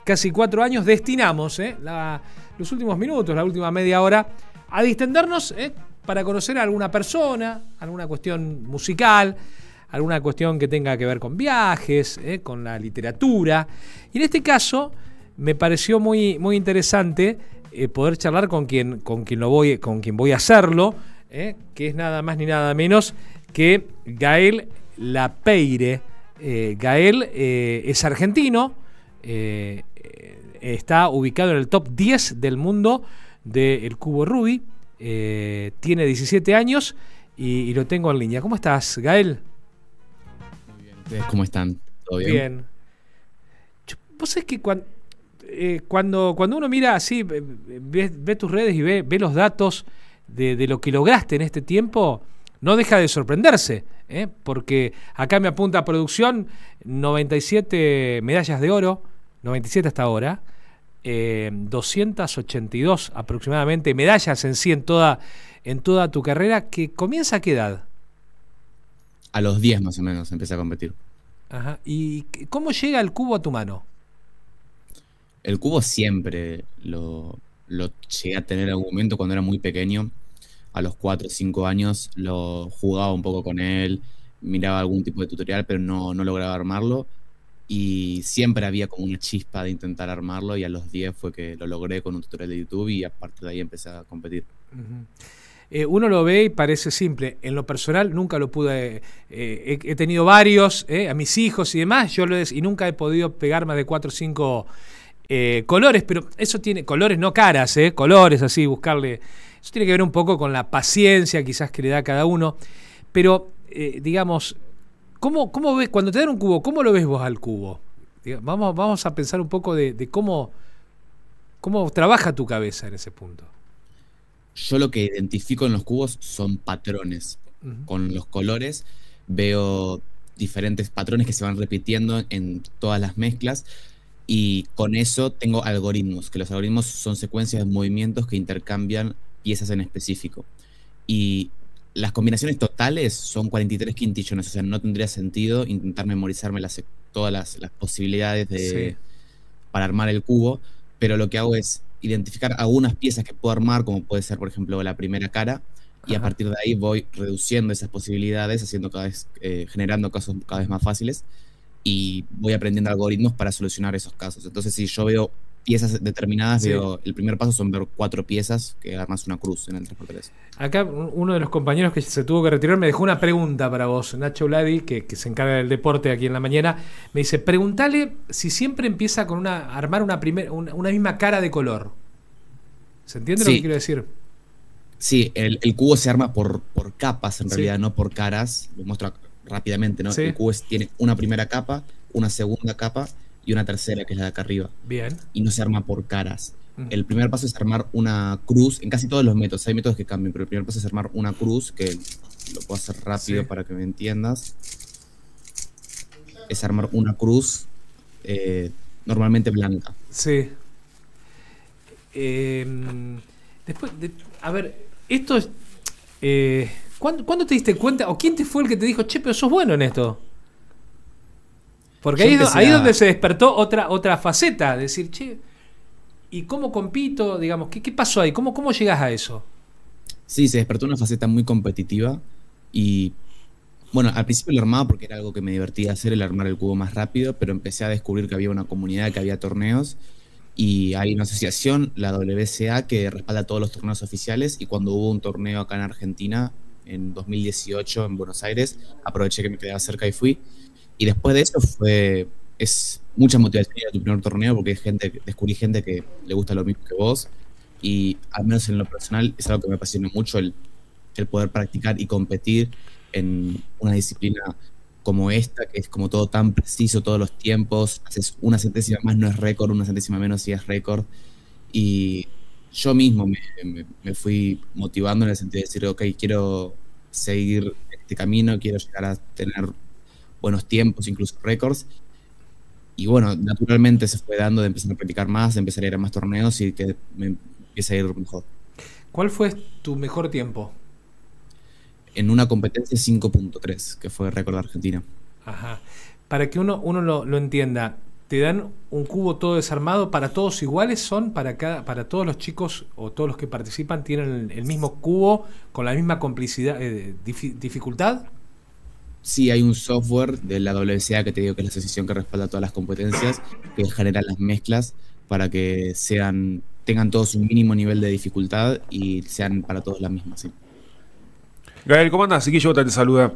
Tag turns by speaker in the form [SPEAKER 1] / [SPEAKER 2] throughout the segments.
[SPEAKER 1] casi 4 años, destinamos los últimos minutos, la última media hora, a distendernos para conocer a alguna persona, alguna cuestión musical, alguna cuestión que tenga que ver con viajes, con la literatura. Y en este caso me pareció muy, muy interesante poder charlar con quien voy a hacerlo, que es nada más ni nada menos que Gael Lapeyre. Gael es argentino, está ubicado en el top 10 del mundo del Cubo Rubik, tiene 17 años y lo tengo en línea. ¿Cómo estás, Gael?
[SPEAKER 2] Muy bien. ¿Ustedes cómo están? ¿Todo bien?
[SPEAKER 1] Bien. Vos sabés que cuando uno mira así, ve tus redes y ve los datos de lo que lograste en este tiempo, no deja de sorprenderse, porque acá me apunta a producción 97 medallas de oro, 97 hasta ahora, 282 aproximadamente medallas en sí en toda tu carrera, que comienza ¿a qué edad?
[SPEAKER 2] A los 10 más o menos empecé a competir.
[SPEAKER 1] Ajá. ¿Y cómo llega el cubo a tu mano?
[SPEAKER 2] El cubo siempre lo llegué a tener en algún momento cuando era muy pequeño. A los 4 o 5 años lo jugaba un poco con él, miraba algún tipo de tutorial, pero no lograba armarlo. Y siempre había como una chispa de intentar armarlo, y a los 10 fue que lo logré con un tutorial de YouTube, y a partir de ahí empecé a competir.
[SPEAKER 1] Uno lo ve y parece simple. En lo personal nunca lo pude. He tenido varios, a mis hijos y demás, y nunca he podido pegar más de 4 o 5 colores, pero eso tiene colores, no caras, colores así, buscarle. Eso tiene que ver un poco con la paciencia quizás que le da a cada uno. Pero, digamos, ¿cómo ves, cuando te dan un cubo, cómo lo ves vos al cubo? Vamos a pensar un poco de cómo trabaja tu cabeza en ese punto.
[SPEAKER 2] Yo lo que identifico en los cubos son patrones. Con los colores veo diferentes patrones que se van repitiendo en todas las mezclas, y con eso tengo algoritmos, que los algoritmos son secuencias de movimientos que intercambian piezas en específico. Y las combinaciones totales son 43 quintillones, o sea, no tendría sentido intentar memorizarme todas las posibilidades para armar el cubo, pero lo que hago es identificar algunas piezas que puedo armar, como puede ser, por ejemplo, la primera cara, y a partir de ahí voy reduciendo esas posibilidades, haciendo generando casos cada vez más fáciles, y voy aprendiendo algoritmos para solucionar esos casos. Entonces, si yo veo piezas determinadas, el primer paso son ver 4 piezas que armas una cruz en el 3×3.
[SPEAKER 1] Acá uno de los compañeros que se tuvo que retirar me dejó una pregunta para vos, Nacho Vladi, que se encarga del deporte aquí en la mañana. Me dice, preguntale si siempre empieza con armar una misma cara de color. ¿Se entiende lo que quiero decir?
[SPEAKER 2] Sí, el cubo se arma por capas, en realidad, no por caras. Lo muestro rápidamente, ¿no? El cubo tiene una primera capa, una segunda capa y una tercera, que es la de acá arriba.
[SPEAKER 1] Bien.
[SPEAKER 2] Y no se arma por caras. El primer paso es armar una cruz. En casi todos los métodos, hay métodos que cambian, pero el primer paso es armar una cruz, que lo puedo hacer rápido para que me entiendas. Es armar una cruz normalmente blanca.
[SPEAKER 1] Sí. Después, a ver, esto es... ¿Cuándo te diste cuenta? ¿O quién fue el que te dijo, che, pero sos bueno en esto? Porque ahí es donde se despertó otra faceta, decir, che, ¿y cómo compito? Digamos, ¿qué pasó ahí? ¿Cómo llegás a eso?
[SPEAKER 2] Sí, se despertó una faceta muy competitiva, y bueno, al principio lo armaba porque era algo que me divertía hacer, el armar el cubo más rápido, pero empecé a descubrir que había una comunidad, que había torneos, y hay una asociación, la WCA, que respalda todos los torneos oficiales, y cuando hubo un torneo acá en Argentina, en 2018, en Buenos Aires, aproveché que me quedaba cerca y fui. Y después de eso es mucha motivación ir a tu primer torneo, porque descubrí gente que le gusta lo mismo que vos, y al menos en lo personal es algo que me apasiona mucho, el poder practicar y competir en una disciplina como esta, que es como todo tan preciso, todos los tiempos, haces una centésima más, no es récord, una centésima menos sí es récord. Y yo mismo me fui motivando en el sentido de decir, ok, quiero seguir este camino, quiero llegar a tener buenos tiempos, incluso récords. Y bueno, naturalmente se fue dando de empezar a practicar más, de empezar a ir a más torneos y que me empiece a ir mejor.
[SPEAKER 1] ¿Cuál fue tu mejor tiempo?
[SPEAKER 2] En una competencia 5.3, que fue récord de Argentina.
[SPEAKER 1] Ajá. Para que uno lo entienda, te dan un cubo todo desarmado, ¿para todos iguales son? ¿Para todos los chicos o todos los que participan tienen el mismo cubo con la misma complicidad, dificultad?
[SPEAKER 2] Sí, hay un software de la WCA, que te digo que es la asociación que respalda todas las competencias, que genera las mezclas para que tengan todos un mínimo nivel de dificultad y sean para todos la misma, sí.
[SPEAKER 3] Gael, ¿cómo andás? Aquí yo te saluda.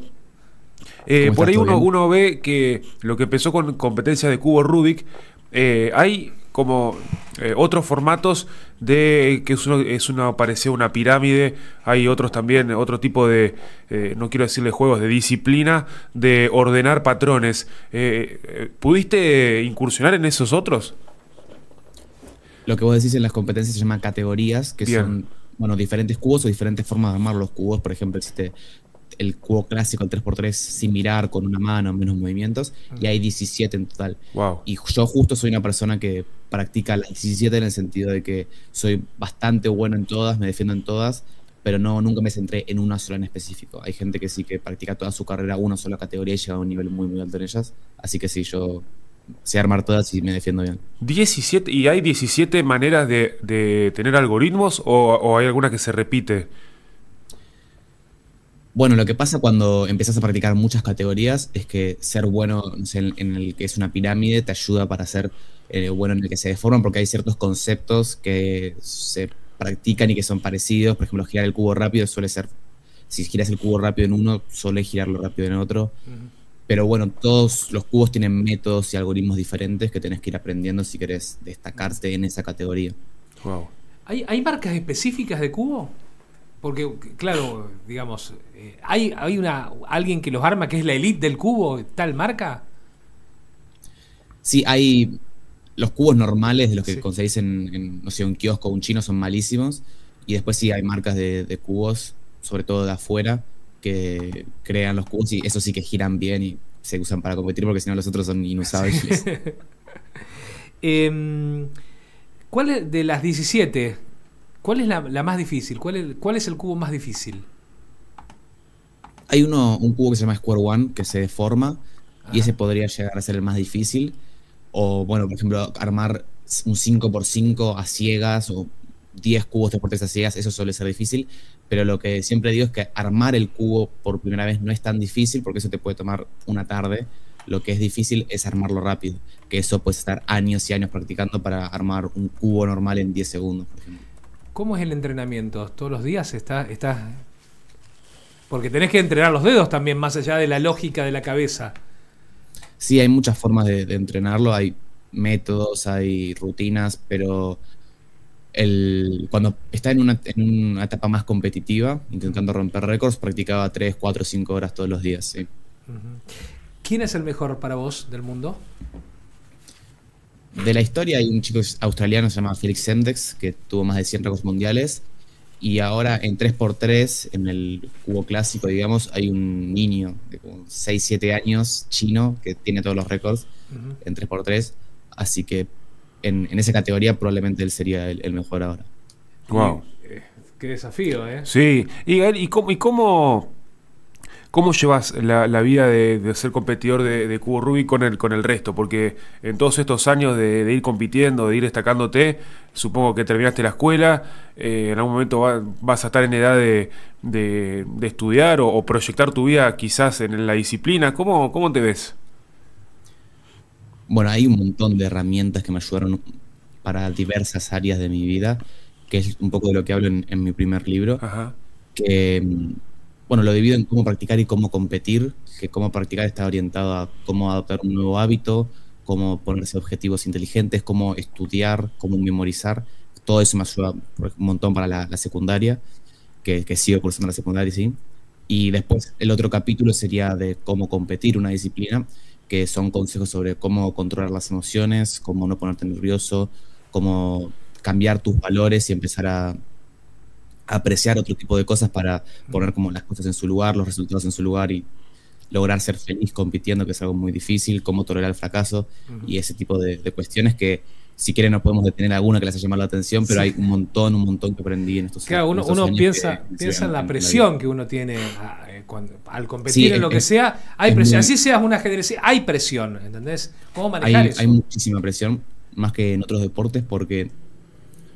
[SPEAKER 3] Por ahí uno ve que lo que empezó con competencias de cubo Rubik, hay como otros formatos de que parece una pirámide. Hay otros también, otro tipo de, no quiero decirle juegos, de disciplina, de ordenar patrones. ¿Pudiste incursionar en esos otros?
[SPEAKER 2] Lo que vos decís en las competencias se llama categorías, que
[SPEAKER 3] Bien.
[SPEAKER 2] son, bueno, diferentes cubos o diferentes formas de armar los cubos. Por ejemplo, existe el cubo clásico, el 3x3, sin mirar, con una mano, menos movimientos, y hay 17 en total.
[SPEAKER 3] Wow.
[SPEAKER 2] Y yo justo soy una persona que practica las 17 en el sentido de que soy bastante bueno en todas, me defiendo en todas, pero nunca me centré en una sola en específico. Hay gente que sí que practica toda su carrera una sola categoría y llega a un nivel muy, muy alto en ellas. Así que sí, yo sé armar todas y me defiendo bien.
[SPEAKER 3] 17, ¿y hay 17 maneras de tener algoritmos o hay alguna que se repite?
[SPEAKER 2] Bueno, lo que pasa cuando empezás a practicar muchas categorías es que ser bueno, no sé, en el que es una pirámide te ayuda para ser bueno en el que se deforman, porque hay ciertos conceptos que se practican y que son parecidos. Por ejemplo, girar el cubo rápido suele ser, si giras el cubo rápido en uno, suele girarlo rápido en otro. Pero bueno, todos los cubos tienen métodos y algoritmos diferentes que tenés que ir aprendiendo si querés destacarte en esa categoría.
[SPEAKER 3] Wow.
[SPEAKER 1] ¿Hay marcas específicas de cubo? Porque, claro, digamos, ¿hay alguien que los arma que es la elite del cubo, tal marca?
[SPEAKER 2] Sí, hay los cubos normales de los que
[SPEAKER 1] Sí.
[SPEAKER 2] conseguís no sé, un kiosco o un chino, son malísimos. Y después sí hay marcas de cubos, sobre todo de afuera, que crean los cubos y eso sí que giran bien y se usan para competir, porque si no los otros son inusables.
[SPEAKER 1] ¿Cuál es, de las 17, cuál es la más difícil? ¿Cuál es el cubo más difícil?
[SPEAKER 2] Hay un cubo que se llama Square One, que se deforma,
[SPEAKER 1] Ajá.
[SPEAKER 2] y ese podría llegar a ser el más difícil. O, bueno, por ejemplo, armar un 5x5 a ciegas o 10 cubos 3x3 a ciegas, eso suele ser difícil. Pero lo que siempre digo es que armar el cubo por primera vez no es tan difícil, porque eso te puede tomar una tarde. Lo que es difícil es armarlo rápido, que eso puedes estar años y años practicando para armar un cubo normal en 10 segundos, por ejemplo.
[SPEAKER 1] ¿Cómo es el entrenamiento? ¿Todos los días estás? Porque tenés que entrenar los dedos también, más allá de la lógica de la cabeza.
[SPEAKER 2] Sí, hay muchas formas de entrenarlo, hay métodos, hay rutinas, pero cuando está en una etapa más competitiva, intentando romper récords, practicaba 3, 4, 5 horas todos los días, sí.
[SPEAKER 1] ¿Quién es el mejor para vos del mundo?
[SPEAKER 2] De la historia hay un chico australiano, se llama Felix Sendex, que tuvo más de 100 récords mundiales. Y ahora en 3x3, en el cubo clásico, digamos, hay un niño de como 6, 7 años, chino, que tiene todos los récords en 3x3. Así que en esa categoría probablemente él sería el mejor ahora.
[SPEAKER 3] Wow.
[SPEAKER 1] Qué desafío, ¿eh?
[SPEAKER 3] Sí. ¿Y cómo llevas la vida de ser competidor de cubo Rubik con el resto? Porque en todos estos años de ir compitiendo, de ir destacándote, supongo que terminaste la escuela, en algún momento vas a estar en edad de estudiar o proyectar tu vida quizás en la disciplina. ¿Cómo te ves?
[SPEAKER 2] Bueno, hay un montón de herramientas que me ayudaron para diversas áreas de mi vida, que es un poco de lo que hablo en mi primer libro,
[SPEAKER 3] Ajá.
[SPEAKER 2] que, bueno, lo divido en cómo practicar y cómo competir, que cómo practicar está orientado a cómo adoptar un nuevo hábito, cómo ponerse objetivos inteligentes, cómo estudiar, cómo memorizar. Todo eso me ayuda un montón para la secundaria, que sigo cursando la secundaria, sí. Y después el otro capítulo sería de cómo competir una disciplina, que son consejos sobre cómo controlar las emociones, cómo no ponerte nervioso, cómo cambiar tus valores y empezar a apreciar otro tipo de cosas para poner como las cosas en su lugar, los resultados en su lugar y lograr ser feliz compitiendo, que es algo muy difícil, cómo tolerar el fracaso y ese tipo de cuestiones que si quieren nos podemos detener alguna que les haya llamado la atención, pero hay un montón que aprendí en estos
[SPEAKER 1] claro,
[SPEAKER 2] años.
[SPEAKER 1] Uno piensa en la presión que uno tiene al competir en lo que sea. Hay presión. Así seas un ajedrecista, hay presión, ¿entendés? ¿Cómo manejar eso?
[SPEAKER 2] Hay muchísima presión, más que en otros deportes, porque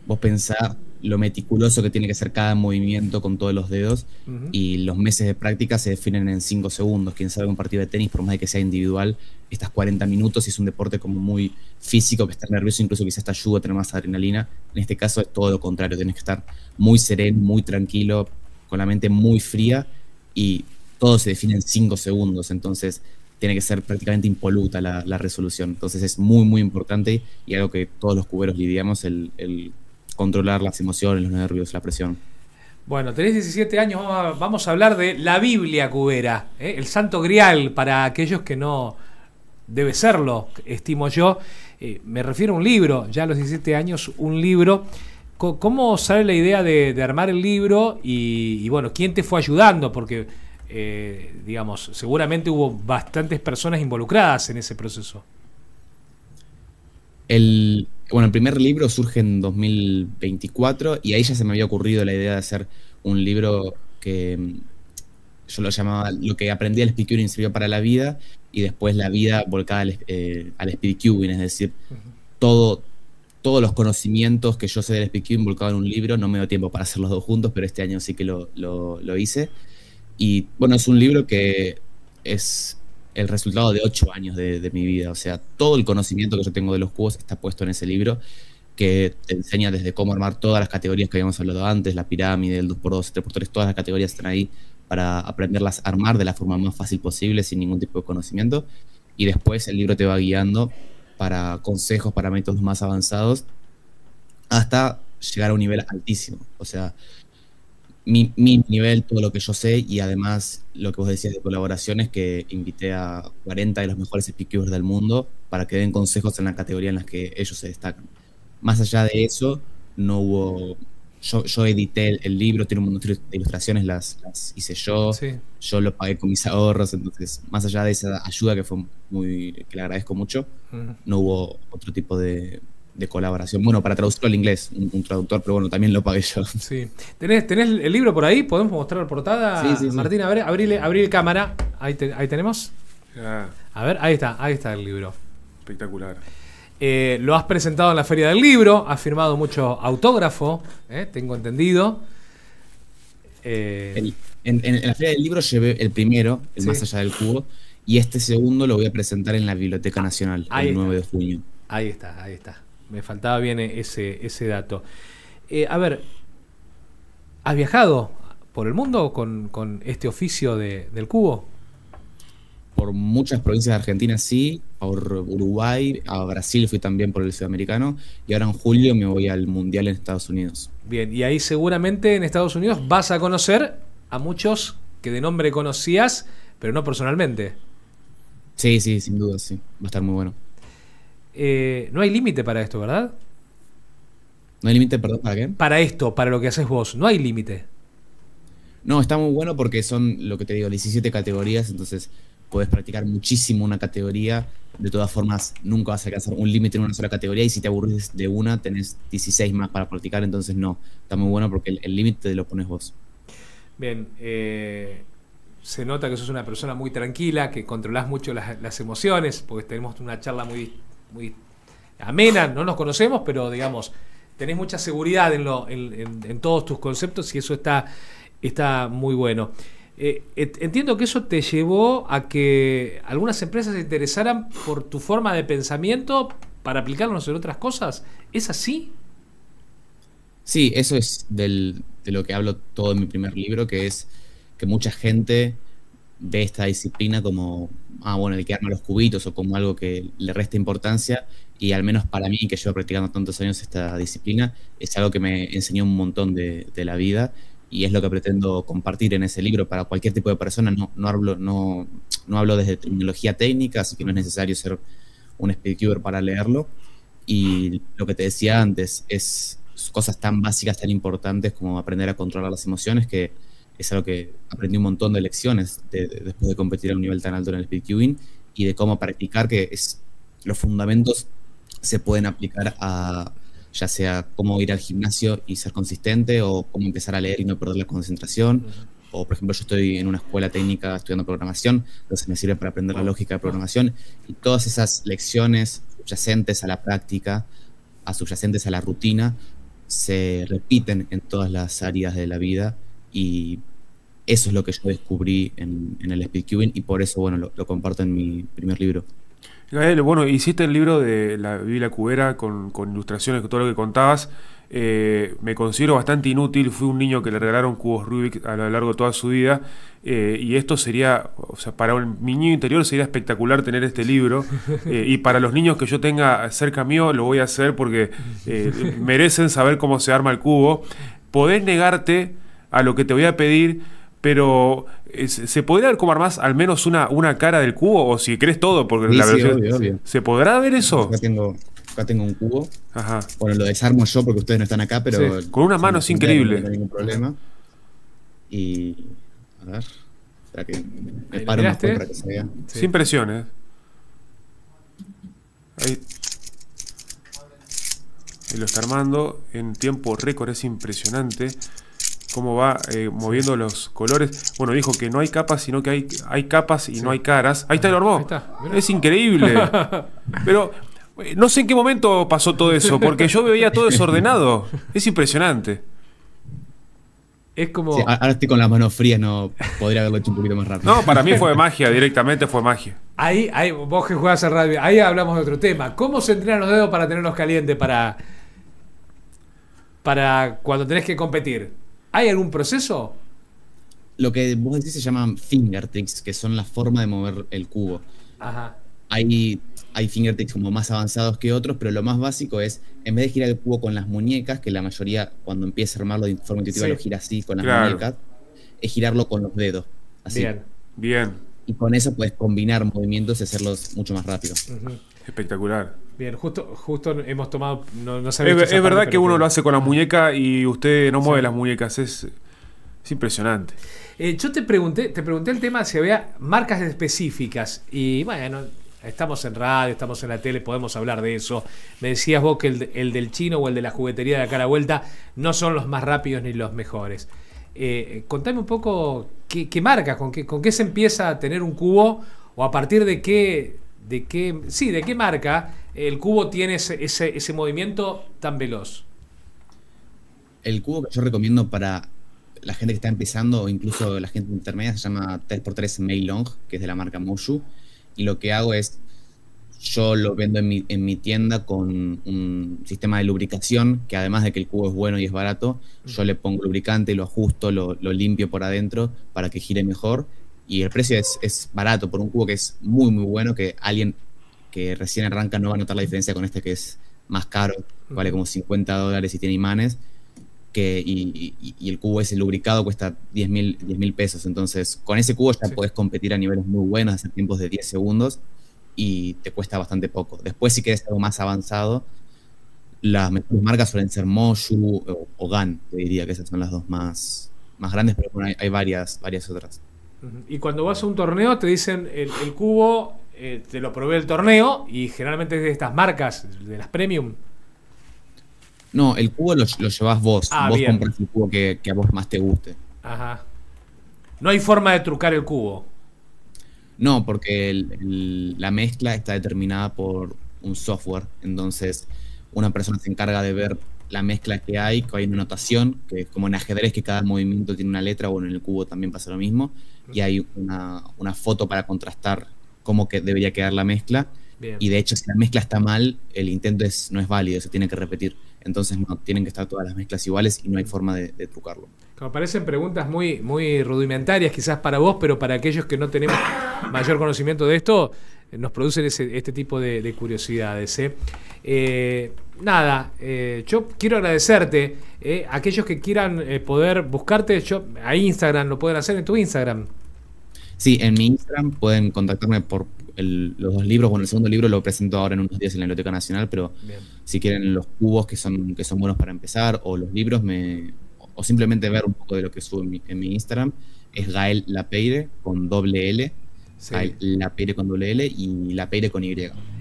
[SPEAKER 2] vos pensás lo meticuloso que tiene que ser cada movimiento con todos los dedos, y los meses de práctica se definen en 5 segundos. Quien sabe un partido de tenis, por más de que sea individual, estás 40 minutos y es un deporte como muy físico, que estar nervioso incluso quizás te ayuda a tener más adrenalina. En este caso es todo lo contrario, tienes que estar muy sereno, muy tranquilo, con la mente muy fría, y todo se define en 5 segundos, entonces tiene que ser prácticamente impoluta la resolución. Entonces es muy importante, y algo que todos los cuberos lidiamos, el controlar las emociones, los nervios, la presión.
[SPEAKER 1] Bueno, tenés 17 años, vamos a hablar de la Biblia cubera, el santo grial para aquellos que no debe serlo, estimo yo. Me refiero a un libro, ya a los 17 años, un libro. ¿Cómo sale la idea de armar el libro? Y bueno, ¿quién te fue ayudando? Porque, digamos, seguramente hubo bastantes personas involucradas en ese proceso.
[SPEAKER 2] El primer libro surge en 2024, y ahí ya se me había ocurrido la idea de hacer un libro que yo lo llamaba Lo que aprendí al speedcubing sirvió para la vida, y después la vida volcada al speedcubing, es decir, todos los conocimientos que yo sé del speedcubing volcado en un libro. No me dio tiempo para hacer los dos juntos, pero este año sí que lo hice. Y bueno, es un libro que es el resultado de 8 años de mi vida. O sea, todo el conocimiento que yo tengo de los cubos está puesto en ese libro, que te enseña desde cómo armar todas las categorías que habíamos hablado antes, la pirámide, el 2x2, el 3x3, todas las categorías están ahí para aprenderlas a armar de la forma más fácil posible, sin ningún tipo de conocimiento. Y después el libro te va guiando para consejos, para métodos más avanzados, hasta llegar a un nivel altísimo. O sea, mi nivel, todo lo que yo sé, y además lo que vos decías de colaboraciones, que invité a 40 de los mejores speedcubers del mundo para que den consejos en la categoría en las que ellos se destacan. Más allá de eso, no hubo... Yo edité el libro, tiene un montón de ilustraciones, las hice yo, sí. Yo lo pagué con mis ahorros, entonces más allá de esa ayuda que que le agradezco mucho, no hubo otro tipo de colaboración. Bueno, para traducirlo al inglés, un traductor, pero bueno, también lo pagué yo.
[SPEAKER 1] Sí. ¿Tenés el libro por ahí? ¿Podemos mostrar la portada?
[SPEAKER 2] Sí.
[SPEAKER 1] Martín, a ver, abrí cámara. Ahí tenemos. A ver, ahí está el libro.
[SPEAKER 3] Espectacular.
[SPEAKER 1] Lo has presentado en la Feria del Libro, has firmado mucho autógrafo, tengo entendido.
[SPEAKER 2] En la Feria del Libro llevé el primero, el Más allá del cubo, y este segundo lo voy a presentar en la Biblioteca Nacional, el 9 de junio.
[SPEAKER 1] Ahí está. Me faltaba bien ese dato. A ver, ¿has viajado por el mundo con este oficio del cubo?
[SPEAKER 2] Por muchas provincias de Argentina, sí. Por Uruguay, a Brasil fui también por el Sudamericano, y ahora en julio me voy al Mundial en Estados Unidos.
[SPEAKER 1] Bien, y ahí seguramente en Estados Unidos vas a conocer a muchos que de nombre conocías, pero no personalmente.
[SPEAKER 2] Sí, sin duda, sí. Va a estar muy bueno.
[SPEAKER 1] No hay límite para esto, ¿verdad?
[SPEAKER 2] ¿No hay límite, perdón, para qué?
[SPEAKER 1] Para esto, para lo que haces vos, no hay límite.
[SPEAKER 2] No, está muy bueno porque son, lo que te digo, 17 categorías, entonces podés practicar muchísimo una categoría. De todas formas, nunca vas a alcanzar un límite en una sola categoría, y si te aburrís de una, tenés 16 más para practicar, entonces no. Está muy bueno porque el límite te lo pones vos.
[SPEAKER 1] Bien, se nota que sos una persona muy tranquila, que controlás mucho las emociones, porque tenemos una charla muy amena, no nos conocemos, pero digamos, tenés mucha seguridad en todos tus conceptos, y eso está muy bueno. Entiendo que eso te llevó a que algunas empresas se interesaran por tu forma de pensamiento para aplicarlos en otras cosas. ¿Es así?
[SPEAKER 2] Sí, eso es de lo que hablo todo en mi primer libro, que es que mucha gente ve esta disciplina como, el que arma los cubitos, o como algo que le resta importancia, y al menos para mí, que llevo practicando tantos años esta disciplina, es algo que me enseñó un montón de la vida, y es lo que pretendo compartir en ese libro para cualquier tipo de persona. No hablo desde terminología técnica, así que no es necesario ser un speedcuber para leerlo. Y lo que te decía antes, es cosas tan básicas, tan importantes como aprender a controlar las emociones, que es algo que aprendí un montón de lecciones después de competir a un nivel tan alto en el speedcubing, y de cómo practicar, que es los fundamentos se pueden aplicar a ya sea cómo ir al gimnasio y ser consistente, o cómo empezar a leer y no perder la concentración. O, por ejemplo, yo estoy en una escuela técnica estudiando programación, entonces me sirve para aprender la lógica de programación. Y todas esas lecciones subyacentes a la práctica, subyacentes a la rutina, se repiten en todas las áreas de la vida, y eso es lo que yo descubrí en el speedcubing, y por eso, bueno, lo comparto en mi primer libro.
[SPEAKER 3] Gael, bueno, hiciste el libro de la Biblia Cubera con ilustraciones, con todo lo que contabas. Me considero bastante inútil. Fui un niño que le regalaron cubos Rubik a lo largo de toda su vida. Y esto sería, o sea, para mi niño interior sería espectacular tener este libro. Y para los niños que yo tenga cerca mío, lo voy a hacer porque merecen saber cómo se arma el cubo. Podés negarte a lo que te voy a pedir, pero ¿se podría ver cómo armás al menos una cara del cubo? O si querés todo, porque
[SPEAKER 2] Sí,
[SPEAKER 3] la
[SPEAKER 2] sí,
[SPEAKER 3] versión.
[SPEAKER 2] obvio.
[SPEAKER 3] ¿Se podrá ver eso?
[SPEAKER 2] Acá tengo un cubo.
[SPEAKER 3] Ajá.
[SPEAKER 2] Bueno, lo desarmo yo porque ustedes no están acá, pero...
[SPEAKER 3] Sí, con una mano es increíble.
[SPEAKER 2] No hay ningún problema. Y... a ver... Espera que me
[SPEAKER 1] Ahí
[SPEAKER 2] paro
[SPEAKER 1] lo
[SPEAKER 2] mejor
[SPEAKER 1] miraste.
[SPEAKER 2] para que se vea.
[SPEAKER 1] Sí.
[SPEAKER 3] Sin presiones. Ahí lo está armando en tiempo récord. Es impresionante cómo va moviendo los colores. Bueno, dijo que no hay capas, sino que hay capas y no hay caras. Ahí está, lo armó.
[SPEAKER 1] Ahí está, mirá.
[SPEAKER 3] Es increíble. Pero no sé en qué momento pasó todo eso, porque yo veía todo desordenado. Es impresionante.
[SPEAKER 1] Es como...
[SPEAKER 2] Sí, ahora estoy con las manos frías, no podría haberlo hecho un poquito más rápido.
[SPEAKER 3] No, para mí fue magia, directamente fue magia.
[SPEAKER 1] Ahí, vos que jugás a radio, ahí hablamos de otro tema. ¿Cómo se entrenan los dedos para tenerlos calientes para cuando tenés que competir? ¿Hay algún proceso?
[SPEAKER 2] Lo que vos decís se llaman fingertips, que son la forma de mover el cubo.
[SPEAKER 1] Ajá.
[SPEAKER 2] Hay fingertips como más avanzados que otros, pero lo más básico es, en vez de girar el cubo con las muñecas, que la mayoría cuando empieza a armarlo de forma intuitiva
[SPEAKER 1] Sí.
[SPEAKER 2] lo gira así con las
[SPEAKER 3] Claro.
[SPEAKER 2] muñecas, es girarlo con los dedos. Así.
[SPEAKER 1] Bien.
[SPEAKER 3] Bien,
[SPEAKER 2] Y con eso puedes combinar movimientos y hacerlos mucho más rápido.
[SPEAKER 1] Ujú.
[SPEAKER 3] espectacular.
[SPEAKER 1] Bien, justo hemos tomado... No
[SPEAKER 3] Es,
[SPEAKER 1] sabía esa
[SPEAKER 3] es verdad
[SPEAKER 1] parte,
[SPEAKER 3] que
[SPEAKER 1] pero
[SPEAKER 3] uno
[SPEAKER 1] bien.
[SPEAKER 3] lo hace con la muñeca y usted no mueve
[SPEAKER 1] Sí.
[SPEAKER 3] las muñecas. Es impresionante.
[SPEAKER 1] Yo te pregunté el tema si había marcas específicas. Y bueno, estamos en radio, estamos en la tele, podemos hablar de eso. Me decías vos que el del chino o el de la juguetería de acá a la vuelta no son los más rápidos ni los mejores. Contame un poco qué marcas, con qué se empieza a tener un cubo, o a partir de qué marca el cubo tiene ese movimiento tan veloz.
[SPEAKER 2] El cubo que yo recomiendo para la gente que está empezando, o incluso la gente intermedia, se llama 3x3 Meilong, que es de la marca Moshu. Y lo que hago es, yo lo vendo en mi tienda con un sistema de lubricación, que además de que el cubo es bueno y es barato, yo le pongo lubricante, lo ajusto, lo limpio por adentro para que gire mejor. Y el precio es barato por un cubo que es muy, muy bueno, que alguien que recién arranca no va a notar la diferencia con este que es más caro, vale como $50 y tiene imanes. Y el cubo ese lubricado cuesta 10.000 pesos. Entonces, con ese cubo ya podés competir a niveles muy buenos, hacer tiempos de 10 segundos, y te cuesta bastante poco. Después, si quieres algo más avanzado, las mejores marcas suelen ser Moshu o GAN, te diría que esas son las dos más grandes, pero bueno, hay varias otras.
[SPEAKER 1] Y cuando vas a un torneo te dicen el cubo, te lo provee el torneo, y generalmente es de estas marcas, de las premium.
[SPEAKER 2] No, el cubo lo llevas vos. Vos
[SPEAKER 1] Bien.
[SPEAKER 2] compras el cubo que a vos más te guste.
[SPEAKER 1] Ajá. No hay forma de trucar el cubo.
[SPEAKER 2] No, porque la mezcla está determinada por un software. Entonces, una persona se encarga de ver la mezcla que hay una notación, que es como en ajedrez, que cada movimiento tiene una letra. Bueno, en el cubo también pasa lo mismo. Y hay una foto para contrastar cómo que debería quedar la mezcla.
[SPEAKER 1] Bien.
[SPEAKER 2] Y de hecho, si la mezcla está mal, el intento no es válido, se tiene que repetir. Entonces, no, tienen que estar todas las mezclas iguales y no hay forma de trucarlo.
[SPEAKER 1] Como parecen preguntas muy, muy rudimentarias quizás para vos, pero para aquellos que no tenemos mayor conocimiento de esto, nos producen este tipo de curiosidades. Yo quiero agradecerte. Aquellos que quieran poder buscarte, a Instagram, lo pueden hacer en tu Instagram.
[SPEAKER 2] Sí, en mi Instagram pueden contactarme por los dos libros. Bueno, el segundo libro lo presento ahora en unos días en la Biblioteca Nacional, pero
[SPEAKER 1] Bien.
[SPEAKER 2] si quieren los cubos que son buenos para empezar, o los libros, o simplemente ver un poco de lo que subo en mi Instagram, es Gael Lapeire con doble L,
[SPEAKER 1] Sí.
[SPEAKER 2] Gael Lapeire con doble L y Lapeire con Y.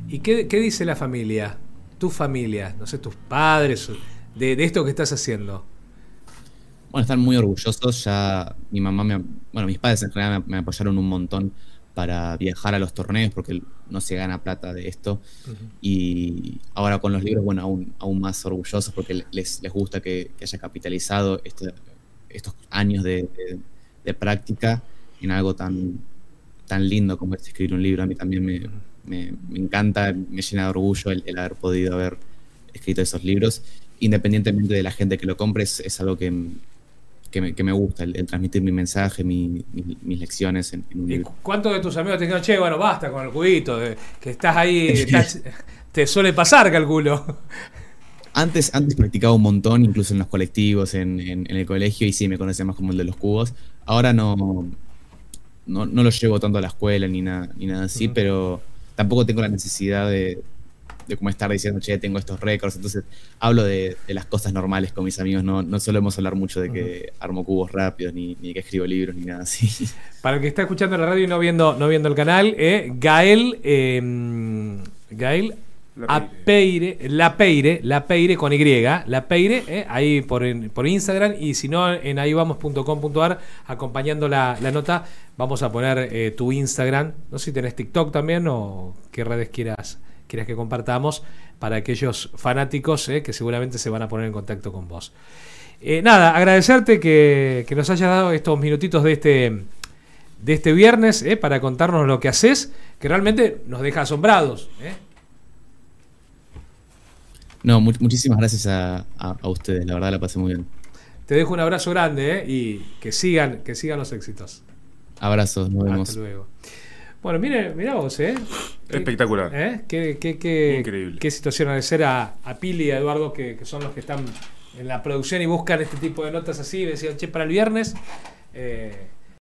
[SPEAKER 1] ¿Y qué dice la familia? tu familia, no sé, tus padres, de esto que estás haciendo?
[SPEAKER 2] Bueno, están muy orgullosos. Ya mi mamá, bueno, mis padres en general me apoyaron un montón para viajar a los torneos porque no se gana plata de esto. Y ahora con los libros, bueno, aún más orgullosos porque les gusta que haya capitalizado estos años de práctica en algo tan lindo como es escribir un libro. A mí también me encanta, me llena de orgullo el haber podido haber escrito esos libros. Independientemente de la gente que lo compre, es algo que me gusta, el transmitir mi mensaje, mis lecciones en un libro.
[SPEAKER 1] ¿Cuántos de tus amigos te dijeron, che, bueno, basta con el cubito, que estás ahí, te suele pasar, calculo?
[SPEAKER 2] Antes practicaba un montón, incluso en los colectivos, en el colegio, y sí, me conocía más como el de los cubos. Ahora no lo llevo tanto a la escuela ni nada así, pero tampoco tengo la necesidad de como estar diciendo, che, tengo estos récords. Entonces hablo de las cosas normales con mis amigos. No solemos hablar mucho de que armo cubos rápidos, ni que escribo libros, ni nada así.
[SPEAKER 1] Para el que está escuchando la radio y no viendo el canal, Gael Lapeire con Y, Lapeire, ahí por Instagram, y si no en ahívamos.com.ar, acompañando la nota, vamos a poner tu Instagram. No sé si tenés TikTok también o qué redes quieras que compartamos para aquellos fanáticos que seguramente se van a poner en contacto con vos. Nada, agradecerte que nos hayas dado estos minutitos de este viernes para contarnos lo que haces, que realmente nos deja asombrados.
[SPEAKER 2] No, muchísimas gracias a ustedes, la verdad la pasé muy bien.
[SPEAKER 1] Te dejo un abrazo grande y que sigan los éxitos.
[SPEAKER 2] Abrazos, nos vemos.
[SPEAKER 1] Hasta luego. Bueno, mira vos,
[SPEAKER 3] Espectacular.
[SPEAKER 1] Increíble. Qué situación agradecer a Pili y a Eduardo, que son los que están en la producción y buscan este tipo de notas así. Me decían, che, para el viernes